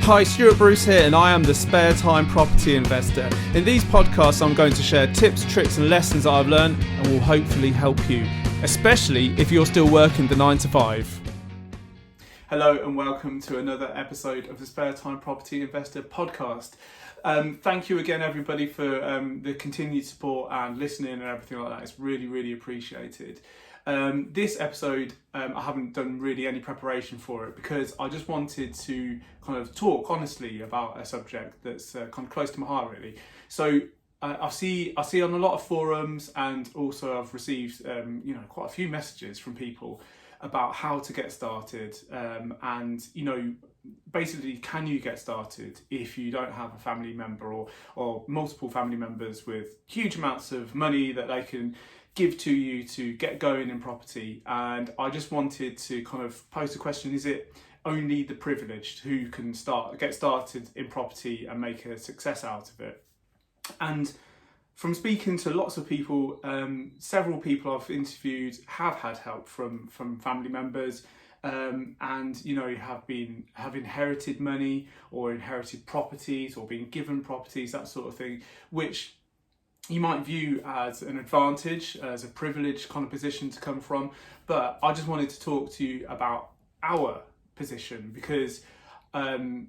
Hi, Stuart Bruce here, and I am the Spare Time Property Investor. In these podcasts, I'm going to share tips, tricks and lessons that I've learned and will hopefully help you, especially if you're still working the 9 to 5. Hello and welcome to another episode of the Spare Time Property Investor podcast. Thank you again everybody for the continued support and listening and everything like that. It's really, really appreciated. This episode, I haven't done really any preparation for it because I just wanted to kind of talk honestly about a subject that's kind of close to my heart really. So I see on a lot of forums, and also I've received quite a few messages from people about how to get started, and basically, can you get started if you don't have a family member or multiple family members with huge amounts of money that they can give to you to get going in property? And I just wanted to kind of pose the question, is it only the privileged who can get started in property and make a success out of it? And from speaking to lots of people, several people I've interviewed have had help from family members, and have inherited money or inherited properties or been given properties, that sort of thing, which you might view as an advantage, as a privileged kind of position to come from. But I just wanted to talk to you about our position because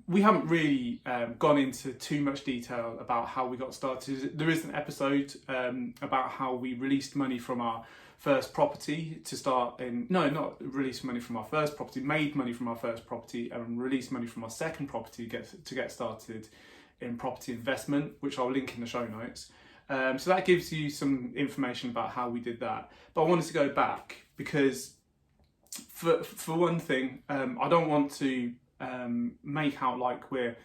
we haven't really gone into too much detail about how we got started. There is an episode about how we released money from our first property to start in, no, not released money from our first property, made money from our first property and released money from our second property to get started in property investment, which I'll link in the show notes. So that gives you some information about how we did that. But I wanted to go back because for one thing, I don't want to make out like we're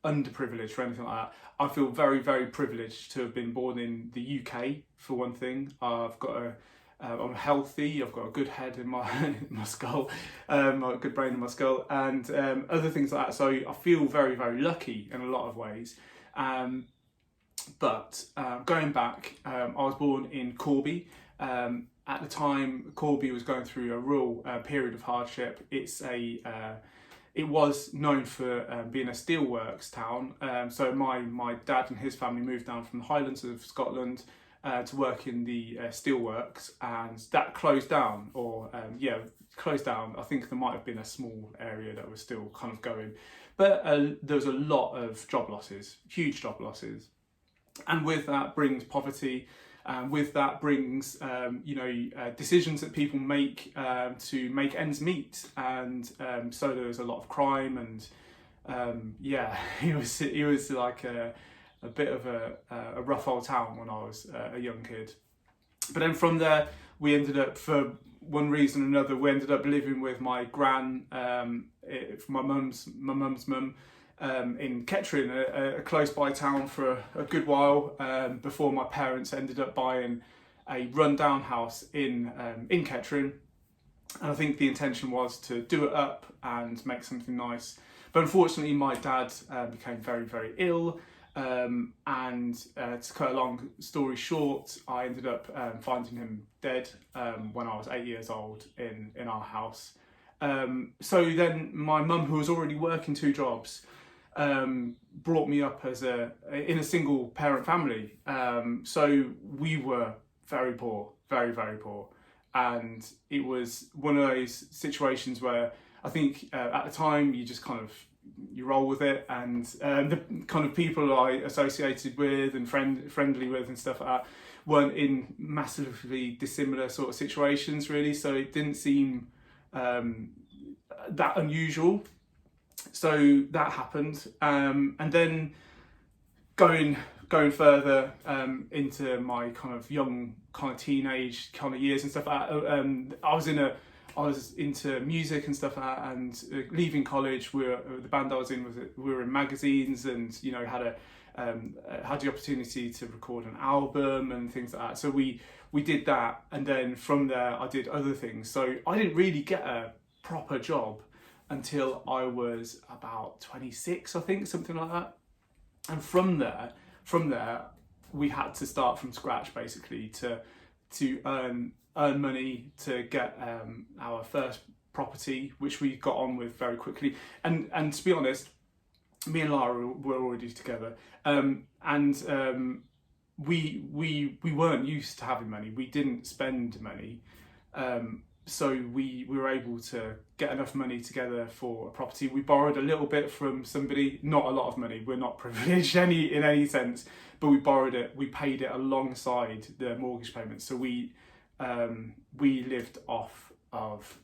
underprivileged or anything like that. I feel very, very privileged to have been born in the UK, for one thing. I'm healthy, I've got a good head in my skull, a good brain in my skull, and other things like that. So I feel very, very lucky in a lot of ways. But going back, I was born in Corby. At the time, Corby was going through a real period of hardship. It was known for being a steelworks town. So my dad and his family moved down from the Highlands of Scotland to work in the steelworks, and that closed down, closed down. I think there might have been a small area that was still kind of going, but there was a lot of job losses, huge job losses. And with that brings poverty, and with that brings decisions that people make to make ends meet, and so there was a lot of crime, and it was like a bit of a rough old town when I was a young kid. But then from there we ended up, for one reason or another, we ended up living with my gran, my mum's mum, in Kettering, a close by town, for a good while, before my parents ended up buying a rundown house in Kettering. And I think the intention was to do it up and make something nice. But unfortunately my dad became very, very ill, and to cut a long story short, I ended up finding him dead when I was 8 years old in our house. So then my mum, who was already working 2 jobs, brought me up in a single parent family. So we were very poor, very, very poor. And it was one of those situations where I think at the time you roll with it, and the kind of people I associated with and friendly with and stuff like that weren't in massively dissimilar sort of situations really, so it didn't seem that unusual. So that happened, and then going further into my kind of young kind of teenage kind of years and stuff like that, I was into music and stuff like that, and leaving college, the band I was in we were in magazines, and had the opportunity to record an album and things like that. So we did that, and then from there I did other things. So I didn't really get a proper job until I was about 26, I think, something like that. And from there we had to start from scratch basically to earn money to get our first property, which we got on with very quickly. And to be honest, me and Lara were already together, and we weren't used to having money. We didn't spend money, so we were able to get enough money together for a property. We borrowed a little bit from somebody, not a lot of money. We're not privileged in any sense, but we borrowed it. We paid it alongside the mortgage payment. So we lived off of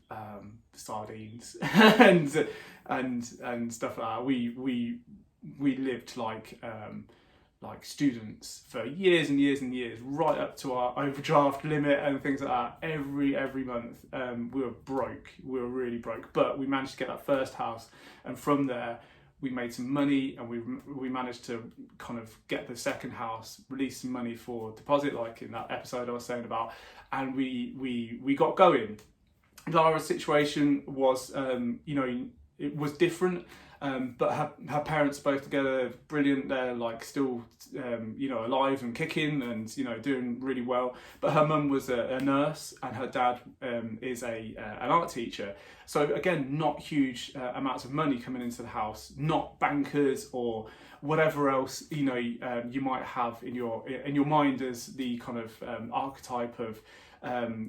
sardines and stuff like that. We lived like students for years and years and years, right up to our overdraft limit and things like that. Every month, we were broke. We were really broke, but we managed to get that first house, and from there, we made some money, and we managed to kind of get the second house, release some money for deposit, like in that episode I was saying about, and we got going. Lara's situation was, it was different. But her parents both together, brilliant. They're like still, alive and kicking and doing really well. But her mum was a nurse, and her dad is an art teacher. So again, not huge amounts of money coming into the house, not bankers or whatever else you might have in your mind as the kind of archetype of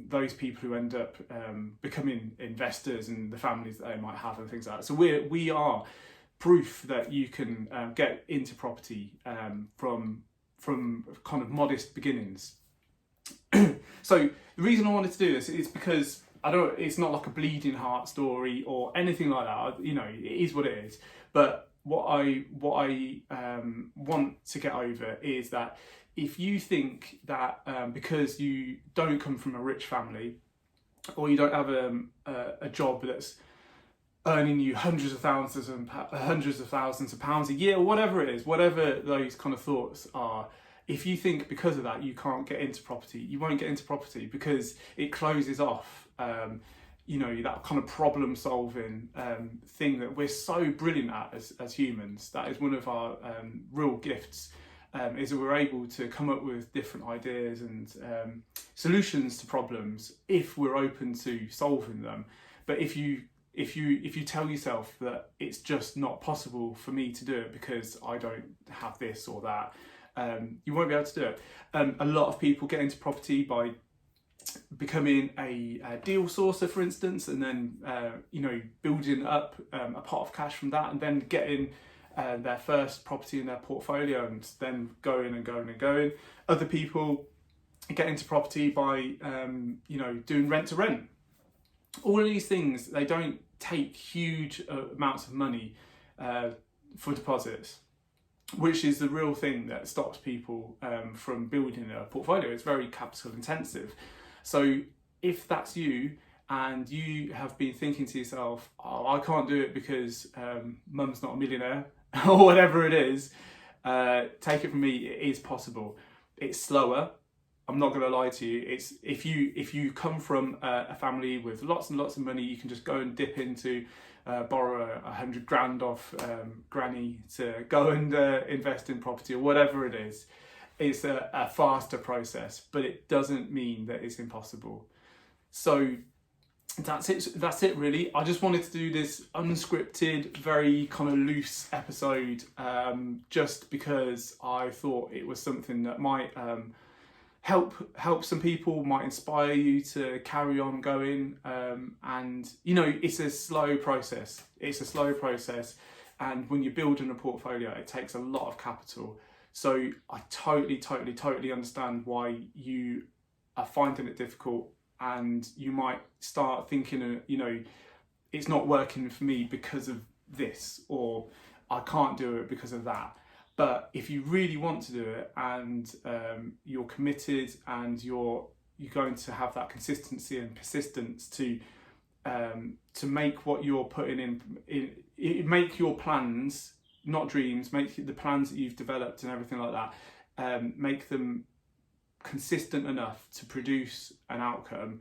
those people who end up becoming investors and the families that they might have and things like that. So we are proof that you can get into property from kind of modest beginnings. So the reason I wanted to do this is because it's not like a bleeding heart story or anything like that. It is what it is. But what I want to get over is that if you think that because you don't come from a rich family, or you don't have a job that's earning you hundreds of thousands of pounds a year, or whatever it is, whatever those kind of thoughts are, if you think because of that you can't get into property, you won't get into property, because it closes off that kind of problem solving thing that we're so brilliant at as humans. That is one of our real gifts. Is that we're able to come up with different ideas and solutions to problems if we're open to solving them. But if you tell yourself that it's just not possible for me to do it because I don't have this or that, you won't be able to do it. A lot of people get into property by becoming a deal sourcer, for instance, and then building up a pot of cash from that, and then getting their first property in their portfolio, and then going and going and going. Other people get into property by doing rent to rent. All of these things, they don't take huge amounts of money for deposits, which is the real thing that stops people from building a portfolio. It's very capital intensive. So if that's you, and you have been thinking to yourself, oh, I can't do it because mum's not a millionaire, or whatever it is, take it from me, it is possible. It's slower. I'm not going to lie to you. It's if you come from a family with lots and lots of money, you can just go and dip into borrow 100 grand off granny to go and invest in property or whatever it is. It's a faster process, but it doesn't mean that it's impossible. So that's it really. I just wanted to do this unscripted, very kind of loose episode, just because I thought it was something that might help some people, might inspire you to carry on going, and it's a slow process. And when you're building a portfolio, it takes a lot of capital. So I totally understand why you are finding it difficult. And you might start thinking, it's not working for me because of this, or I can't do it because of that. But if you really want to do it, and you're committed, and you're going to have that consistency and persistence to make what you're putting in, make your plans, not dreams, make the plans that you've developed and everything like that, make them consistent enough to produce an outcome,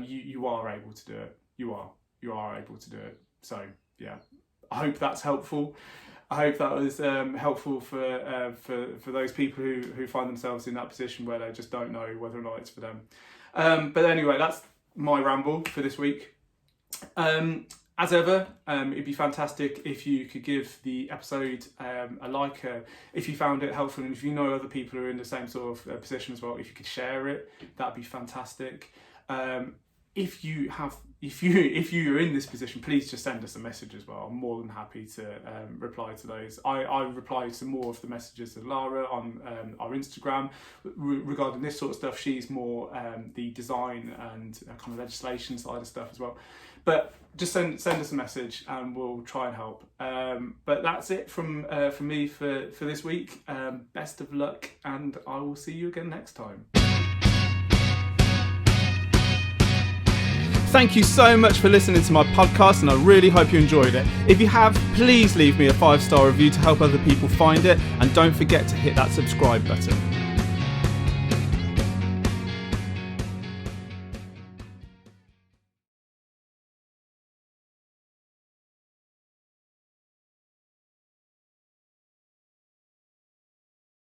you are able to do it. You are able to do it. So yeah, I hope that's helpful. I hope that was helpful for those people who find themselves in that position where they just don't know whether or not it's for them. But anyway, that's my ramble for this week. As ever, it'd be fantastic if you could give the episode a like, if you found it helpful, and if you know other people who are in the same sort of position as well, if you could share it, that'd be fantastic. If you're in this position, please just send us a message as well. I'm more than happy to reply to those. I reply to more of the messages of Lara on our Instagram regarding this sort of stuff. She's more the design and kind of legislation side of stuff as well. But just send us a message and we'll try and help. But that's it from me for this week. Best of luck, and I will see you again next time. Thank you so much for listening to my podcast, and I really hope you enjoyed it. If you have, please leave me a 5-star review to help other people find it, and don't forget to hit that subscribe button.